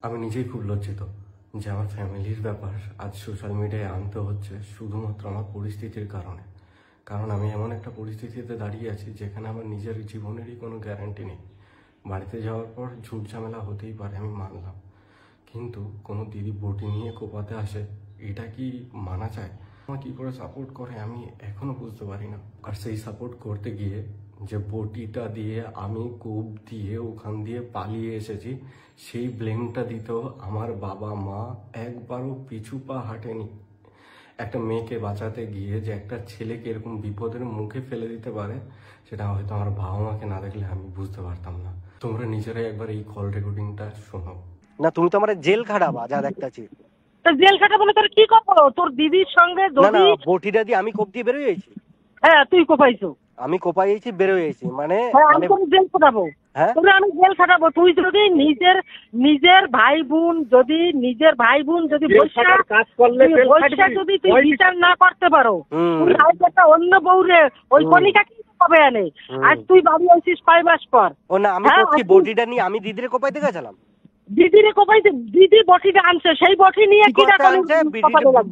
আমি নিজেই খুব লজ্জিত যে আমার ফ্যামিলির ব্যাপার আজ সোশ্যাল মিডিয়ায় আনতে হচ্ছে শুধুমাত্র আমার পরিস্থিতির কারণে। কারণ আমি এমন একটা পরিস্থিতিতে দাঁড়িয়ে আছি যেখানে আমার নিজের জীবনেরই কোনো গ্যারান্টি নেই। বাড়িতে যাওয়ার পর ঝুট ঝামেলা হতেই পারে, আমি মানলাম, কিন্তু কোনো দিদি বটি নিয়ে কোপাতে আসে, এটা কি মানা যায়? আমার কী করে সাপোর্ট করে আমি এখনও বুঝতে পারি না। আর সেই সাপোর্ট করতে গিয়ে যে বটিটা দিয়ে আমি কোপ দিয়ে ওখান দিয়ে পালিয়ে এসেছি, সেই ব্লেমটা দিতেও আমার বাবা মা একবারও পিছু পা হাঁটেনি। একটা মেয়েকে বাঁচাতে গিয়ে যে একটা ছেলেকে এরকম বিপদের মুখে ফেলে দিতে পারে, সেটা হয়তো আমার বাবা মাকে না দেখলে আমি বুঝতে পারতাম না। তোমরা নিজেরাই একবার এই কল রেকর্ডিংটা শোনো। না তুমি তো আমার জেল খাটাবা যা দেখতেছি। তো জেল খাটা বলে তোর কি করবো? তোর দিদির সঙ্গে না না, বটিটা দিয়ে আমি কোপ দিয়ে বেরোয় যাইছি। হ্যাঁ তুই কোপাইছো। আমি কোপাইছি বেরোয় যাইছি মানে আমি তোর জেল খাটাবো। হ্যাঁ তোরে আমি জেল খাটাবো। তুই যদি নিজের ভাই বোন যদি কাজ করলে যদি তুই বিচার না করতে পারো, তুই আজ একটা অন্য বউরে ওই কণিকা কি হবে আনে? আজ তুই বাড়ি আসিস 5 মাস পর। ও না, আমি কি বটিটা নিয়ে আমি দিদিরে কোপাইতে গেছিলাম? দিদিরে কোপাইতে, দিদি বটিটা আনছে, সেই বটি নিয়ে কি আনছে?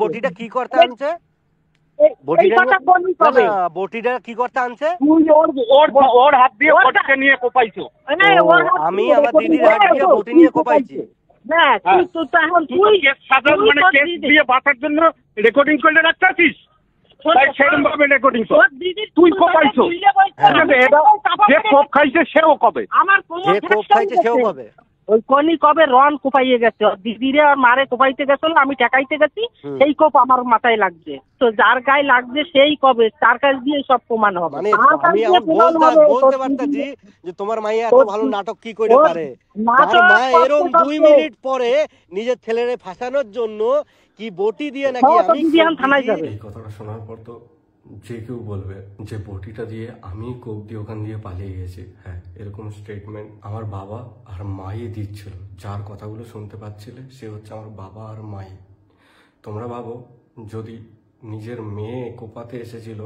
বটিটা কি করতে আনছে? বটিটা কি করতে আনছে? ওর হাত দিয়ে বটিটা নিয়ে কোপাইছো? আমি আমার দিদির হাত দিয়ে বটি নিয়ে কোপাইছি। না তুই তো এখন তুই সাধারণ কেস দিয়ে বাঁচার জন্য রেকর্ডিং করে রাখতেছিস। সেরকম ভাবে রেকর্ডিং কর। তুই কোপাইছো, যে কোপ খাইছে সেও কবে। যে কোপ খাইছে সেও কবে। ওই কনি কবে রন কোপাইয়ে গেছে, দিদিরে আর মারে কোপাইতে গেছিল, আমি ঠেকাইতে গেছি, সেই কোপ আমার মাথায় লাগছে। তো যার গায়ে লাগছে সেই কবে, তার কাছ দিয়ে সব প্রমাণ হবে। মানে আমি বলতে পারতাছি যে তোমার মাইয়া এত ভালো নাটক কি করে পারে। তার মা এরকম 2 মিনিট পরে নিজের ছেলেরে ফাঁসানোর জন্য কি বটি দিয়ে নাকি আমি থানায় যাবে। এই কথাটা শোনার পর তো যে কেউ বলবে যে বটিটা দিয়ে আমি কোপ দিয়ে ওখান দিয়ে পালিয়ে গেছি। হ্যাঁ, এরকম স্টেটমেন্ট আমার বাবা আর মাই দিচ্ছিল। যার কথাগুলো শুনতে পাচ্ছিলে সে হচ্ছে আমার বাবা আর মাই। তোমরা ভাবো, যদি নিজের মেয়ে কোপাতে এসেছিল,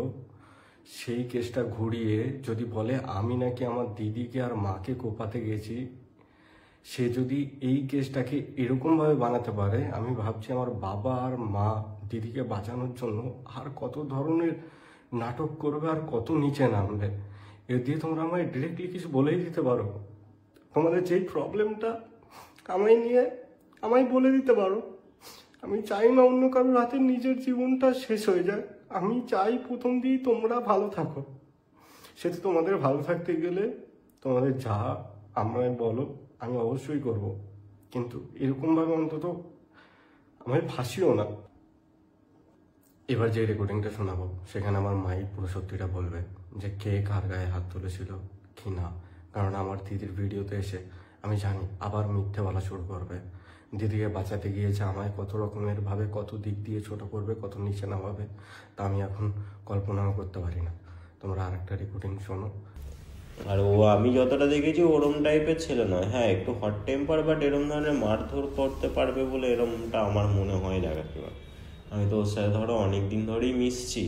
সেই কেসটা ঘুরিয়ে যদি বলে আমি নাকি আমার দিদিকে আর মাকে কোপাতে গেছি, সে যদি এই কেসটাকে এরকমভাবে বানাতে পারে, আমি ভাবছি আমার বাবা আর মা দিদিকে বাঁচানোর জন্য আর কত ধরনের নাটক করবে আর কত নিচে নামবে। এর দিয়ে তোমরা আমায় ডিরেক্টলি কিছু বলেই দিতে পারো। তোমাদের যেই প্রবলেমটা আমায় নিয়ে আমায় বলে দিতে পারো। আমি চাই না অন্য কারোর হাতে নিজের জীবনটা শেষ হয়ে যায়। আমি চাই প্রথম দিয়েই তোমরা ভালো থাকো। সেটা তোমাদের ভালো থাকতে গেলে তোমাদের যা আমায় বলো আমি অবশ্যই করব, কিন্তু এরকমভাবে অন্তত আমায় ফাঁসিও না। এবার যে রেকর্ডিংটা শোনাবো সেখানে আমার মাই পুরো সত্যিটা বলবে যে কে কার গায়ে হাত তুলেছিল কি না। কারণ আমার দিদির ভিডিওতে এসে আমি জানি আবার মিথ্যে বলা শুরু করবে। দিদিকে বাঁচাতে গিয়েছে আমায় কত রকমের ভাবে, কত দিক দিয়ে ছোট করবে, কত নিচে নামাবে, তা আমি এখন কল্পনাও করতে পারি না। তোমরা আর একটা রেকর্ডিং শোনো। আর ও আমি যতটা দেখেছি ওরম টাইপের ছেলে নয়। হ্যাঁ, একটু হট টেম্পার, বাট এরম ধরনের মারধর করতে পারবে বলে এরমটা আমার মনে হয় না। আমি তো ওর সাথে ধরো অনেকদিন ধরেই মিশছি,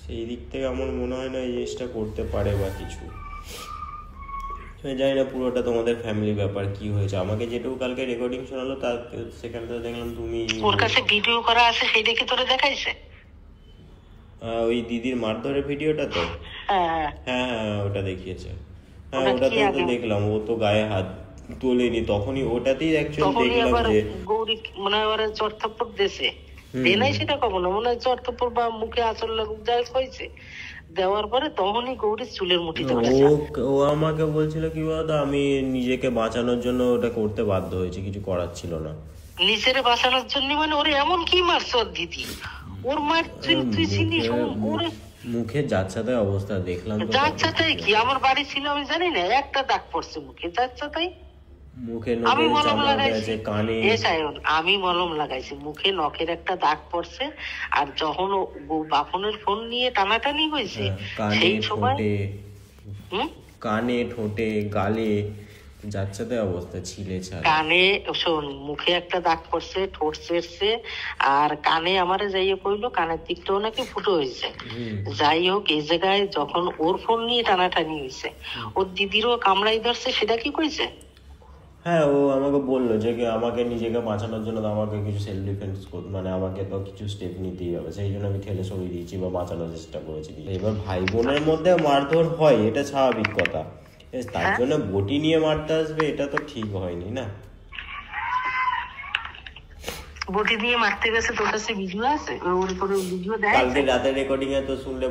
সেই দিক থেকে আমার মনে হয় না এই জিনিসটা করতে পারে বা কিছু। জানি না পুরোটা তোমাদের ফ্যামিলি ব্যাপার কি হয়েছে। আমাকে যেটুকু কালকে রেকর্ডিং শোনালো তার সেখানটা দেখলাম তুমি ওর কাছে ভিডিও করা আছে, সেই দেখে তোরে দেখাইছে। ওই দিদির মারধরের ভিডিওটা তো? হ্যাঁ হ্যাঁ, ওটা দেখিয়েছে। হ্যাঁ, ওটা তো দেখলাম। ও তো গায়ে হাত তোলেনি তখনই, ওটাতেই অ্যাকচুয়ালি দেখলাম যে গৌরী মনে হয় চর্থাপ্পর দেশে দেনাই, সেটা কখন মনে হয় চর্থাপ্পর বা মুখে আচল লাগুক যাই হয়েছে, দেওয়ার পরে তখনই গৌরীর চুলের মুঠিতে ও আমাকে বলছিল কি বলতো, আমি নিজেকে বাঁচানোর জন্য ওটা করতে বাধ্য হয়েছে, কিছু করার ছিল না। নিজের বাঁচানোর জন্য মানে ওরে এমন কি মারছ দিদি? ওর মার তুই চিনিস? ওরে মুখে যাচ্ছাতাই অবস্থা দেখলাম। যাচ্ছাতাই কি? আমার বাড়ি ছিল আমি জানি না, একটা দাগ পড়ছে মুখে। যাচ্ছাতাই মুখে আমি মলম লাগাইছি, কানে আমি মলম লাগাইছি, মুখে নখের একটা দাগ পড়ছে। আর যখন বাপনের ফোন নিয়ে টানাটানি হয়েছে সেই সময় কানে, ঠোঁটে, গালে যাচ্ছাতাই অবস্থা ছিলে। কানে শোন, মুখে একটা দাগ পড়ছে, ঠোঁট চেরছে, আর কানে আমারে যাইয়ে কইলো কানের দিকটাও নাকি ফুটো হয়েছে। যাই হোক, এই জায়গায় যখন ওর ফোন নিয়ে টানাটানি হয়েছে, ওর দিদিরও কামড়াই ধরছে, সেটা কি কইছে? হ্যাঁ, ও আমাকে বললো যে আমাকে নিজেকে বাঁচানোর জন্য তো আমাকে কিছু সেলফ ডিফেন্স মানে আমাকে তো কিছু স্টেপ নিতেই হবে, সেই জন্য আমি ঠেলে সরিয়ে দিয়েছি বা বাঁচানোর চেষ্টা করেছি। এবার ভাই বোনের মধ্যে মারধর হয়, এটা স্বাভাবিক কথা, তার জন্য বটি নিয়ে মারতে আসবে এটা তো ঠিক হয়নি না। বটি দিয়ে মারতে গেছে, তোর কাছে ভিডিও আছে? ওর কোনো ভিডিও দেয়? কালকে রাতের রেকর্ডিং এ তো শুনলাম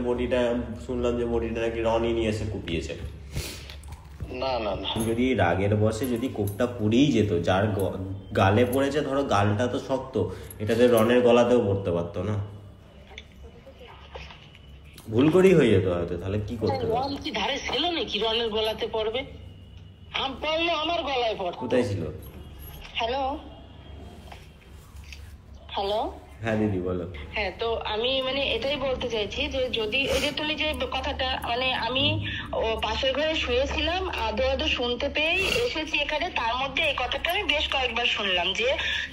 যে বটিটা নাকি রনি নিয়ে এসে কুপিয়েছে। না না না, যদি রাগের বসে যদি কোপটা পড়েই যেত, যার গালে পড়েছে, ধরো গালটা তো শক্ত, এটাতে রনের গলাতেও পড়তে পারতো না, ভুল করেই হয়ে যেত হয়তো, তাহলে কি করতে হবে? রন কি ধারে ছিল নাকি রনের গলাতে পড়বে? পড়লো আমার গলায় পড়তো। কোথায় ছিল? হ্যালো হ্যালো, হ্যাঁ দিদি বলো। হ্যাঁ, তো আমি মানে এটাই বলতে চাইছি যে যদি এই যে তুমি যে কথাটা, মানে আমি পাশের ঘরে শুয়েছিলাম, আদো আদো শুনতে পেয়ে এসেছি এখানে, তার মধ্যে এই কথাটা আমি বেশ কয়েকবার শুনলাম যে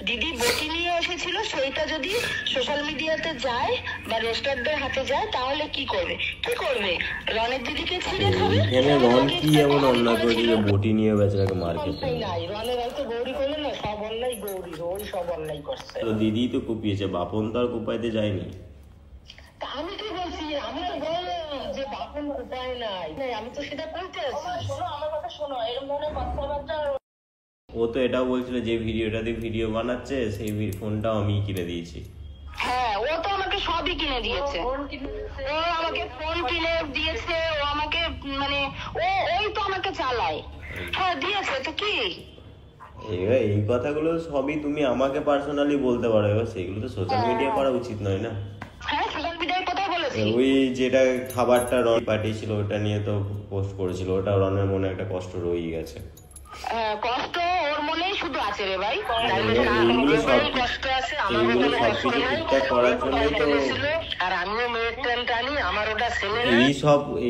দিদি বটি নিয়ে এসেছিল, সেইটা যদি সোশ্যাল মিডিয়াতে যায় বা রেস্টারদের হাতে যায় তাহলে কি করবে? কি করবে? রনের দিদিকে ছিঁড়ে খাবে? এখানে রন কি এমন অন্যায় করেছে যে বটি নিয়ে বেচারাকে মার খেতে? রনের হয়তো গৌরী করলো না, সব অন্যায় গৌরী, ওই সব অন্যায় করছে। তো দিদি তো কুপিয়েছে, বাপন তো আর কুপাইতে যায়নি। আমি কি বলছি? আমি তো বললাম যে বাপন উপায় নাই, আমি তো সেটা বলতে আছি। শোনো আমার কথা, শোনো, এর মনে কথাবার্তা। ও তো এটাও বলছিল যে ভিডিওটাতে ভিডিও বানাচ্ছে, সেই ফোনটাও আমি কিনে দিয়েছি। হ্যাঁ, ও তো আমাকে সবই কিনে দিয়েছে, ও আমাকে ফোন কিনে দিয়েছে, ও আমাকে মানে ওই তো আমাকে চালায়। হ্যাঁ দিয়েছে তো কি, এবার এই কথাগুলো সবই তুমি আমাকে পার্সোনালি বলতে পারো, এবার সেগুলো তো সোশ্যাল মিডিয়া করা উচিত নয় না। হ্যাঁ সোশ্যাল মিডিয়ায় কোথায় বলেছি? ওই যেটা খাবারটা রন পাঠিয়েছিল ওটা নিয়ে তো পোস্ট করেছিল, ওটা রনের মনে একটা কষ্ট রয়েই গেছে। কষ্ট ওর মনেই শুধু আছে রে ভাই, এইগুলো সব কষ্ট আছে, এইগুলো সবকিছু ঠিকঠাক করার জন্যই তো। আর আমিও মেয়ের ট্রেন টানি, আমার ওটা ছেলে।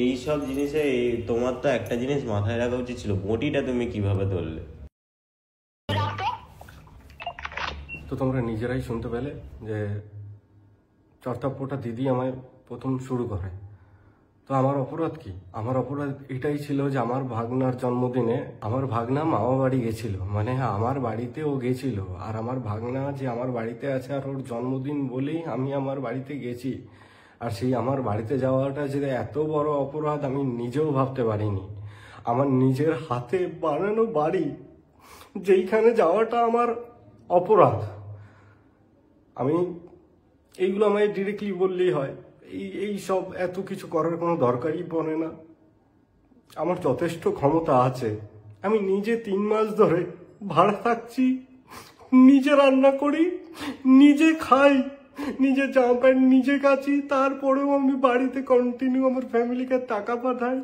এইসব জিনিসে তোমার তো একটা জিনিস মাথায় রাখা উচিত ছিল, বটিটা তুমি কিভাবে ধরলে? তো তোমরা নিজেরাই শুনতে পেলে যে চর্তাপ্পটা দিদি আমায় প্রথম শুরু করে। তো আমার অপরাধ কি? আমার অপরাধ এটাই ছিল যে আমার ভাগনার জন্মদিনে আমার ভাগনা মামা বাড়ি গেছিল, মানে আমার বাড়িতে ও গেছিল, আর আমার ভাগনা যে আমার বাড়িতে আছে আর ওর জন্মদিন বলেই আমি আমার বাড়িতে গেছি। আর সেই আমার বাড়িতে যাওয়াটা যে এত বড় অপরাধ আমি নিজেও ভাবতে পারিনি। আমার নিজের হাতে বানানো বাড়ি, যেইখানে যাওয়াটা আমার অপরাধ। আমি এইগুলো আমায় ডিরেক্টলি বললেই হয়, এই সব এত কিছু করার কোনো দরকারই পড়ে না। আমার যথেষ্ট ক্ষমতা আছে, আমি নিজে 3 মাস ধরে ভাড়া থাকছি, নিজে রান্না করি, নিজে খাই, নিজে জামা প্যান্ট নিজে কাচি, তারপরেও আমি বাড়িতে কন্টিনিউ আমার ফ্যামিলিকে টাকা পাঠাই।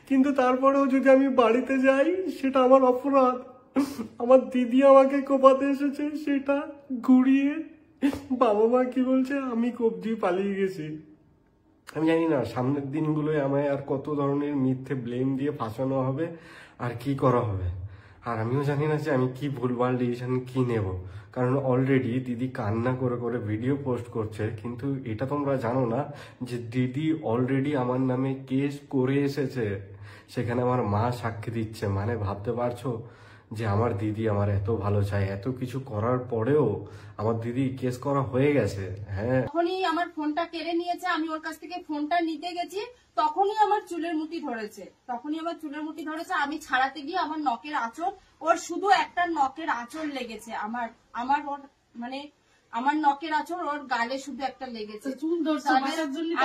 কিন্তু তারপরেও যদি আমি বাড়িতে যাই সেটা আমার অপরাধ। আমার দিদি আমাকে কোপাতে এসেছে, সেটা ঘুরিয়ে বাবা মা কি বলছে আমি কোপ দিয়ে পালিয়ে গেছি। আমি জানি না সামনের দিনগুলোয় আমায় আর কত ধরনের মিথ্যে ব্লেম দিয়ে ফাঁসানো হবে আর কি করা হবে। আর আমিও জানি না যে আমি কি ভুলভাল ডিসিশন কি নেব, কারণ অলরেডি দিদি কান্না করে করে ভিডিও পোস্ট করছে। কিন্তু এটা তোমরা জানো না যে দিদি অলরেডি আমার নামে কেস করে এসেছে, সেখানে আমার মা সাক্ষী দিচ্ছে। মানে ভাবতে পারছো যে আমার দিদি আমার এত ভালো চায়, এত কিছু করার পরেও আমার দিদি কেস করা হয়ে গেছে। হ্যাঁ, তখনই আমার ফোনটা কেড়ে নিয়েছে, আমি ওর কাছ থেকে ফোনটা নিতে গেছি, তখনই আমার চুলের মুঠি ধরেছে, আমি ছাড়াতে গিয়ে আমার নখের আঁচড়, ওর শুধু একটা নখের আঁচড় লেগেছে, আমার নখের আঁচড় ওর গালে শুধু একটা লেগেছে।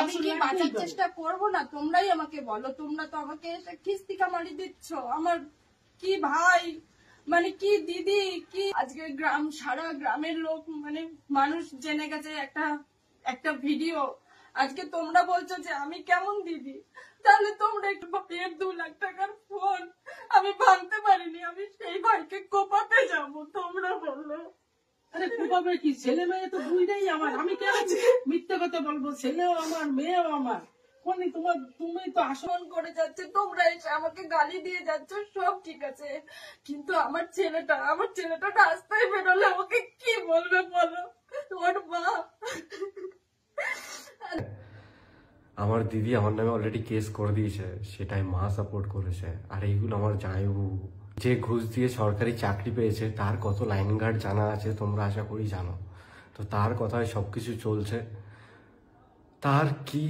আমি কি বাঁচার চেষ্টা করবো না? তোমরাই আমাকে বলো, তোমরা তো আমাকে খিস্তিকা মারি দিচ্ছ। আমার কি ভাই, মানে কি দিদি, কি আজকে সারা গ্রামের লোক, মানে মানুষ জেনে গেছে একটা ভিডিও। আজকে তোমরা বলছো যে আমি কেমন দিদি, তাহলে তোমরা একটু ভাইয়ের 2 লাখ টাকার ফোন আমি ভাঙতে পারিনি, আমি সেই ভাইকে কোপাতে যাবো, তোমরা বললো। আরে কোপাবে কি, ছেলে মেয়ে তো দুইটাই আমার, আমি কেন মিথ্যে কথা বলবো? ছেলেও আমার, মেয়েও আমার। তুমি তো আসন করে যাচ্ছে, তোমরা এসে আমাকে গালি দিয়ে যাচ্ছ, সব ঠিক আছে, কিন্তু আমার ছেলেটা রাস্তায় বেরোলে আমাকে কি বলবে বলো? তোমার মা। আমার দিদি আমার নামে অলরেডি কেস করে দিয়েছে, সেটাই মা সাপোর্ট করেছে। আর এইগুলো আমার জামাইবাবু যে ঘুষ দিয়ে সরকারি চাকরি পেয়েছে তার কত লাইন গার্ড জানা আছে তোমরা আশা করি জানো। তো তার কথায় সবকিছু চলছে। তার কি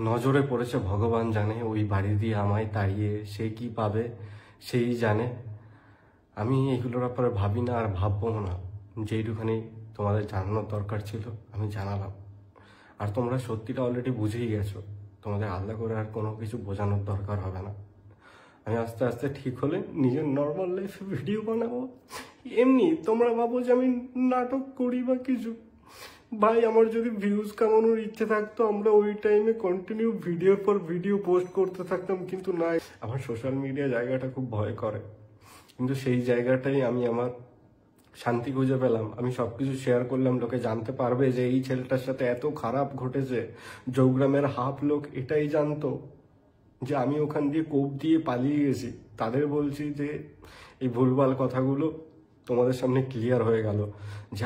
নজরে পড়েছে ভগবান জানে, ওই বাড়ি দিয়ে আমায় তাড়িয়ে সে কি পাবে সেই জানে। আমি এগুলোর ব্যাপারে ভাবি না আর ভাববো না। যেইটুখানি তোমাদের জানানোর দরকার ছিল আমি জানালাম। আর তোমরা সত্যিটা অলরেডি বুঝেই গেছো, তোমাদের আলাদা করে আর কোনো কিছু বোঝানোর দরকার হবে না। আমি আস্তে আস্তে ঠিক হলে নিজের নর্মাল লাইফে ভিডিও বানাবো। এমনি তোমরা ভাবো যে আমি নাটক করি বা কিছু, ভাই আমার যদি ভিউজ কামানোর ইচ্ছে থাকতো আমরা ওই টাইমে কন্টিনিউ ভিডিওর পর ভিডিও পোস্ট করতে থাকতাম, কিন্তু না, আমার সোশ্যাল মিডিয়া জায়গাটা খুব ভয় করে। কিন্তু সেই জায়গাটাই আমি আমার শান্তি খুঁজে পেলাম। আমি সবকিছু শেয়ার করলাম, লোকে জানতে পারবে যে এই ছেলেটার সাথে এত খারাপ ঘটেছে। জৌগ্রামের হাফ লোক এটাই জানতো যে আমি ওখান দিয়ে কোপ দিয়ে পালিয়ে গেছি। তাদের বলছি যে এই ভুলভাল কথাগুলো তোমাদের সামনে ক্লিয়ার হয়ে গেল যে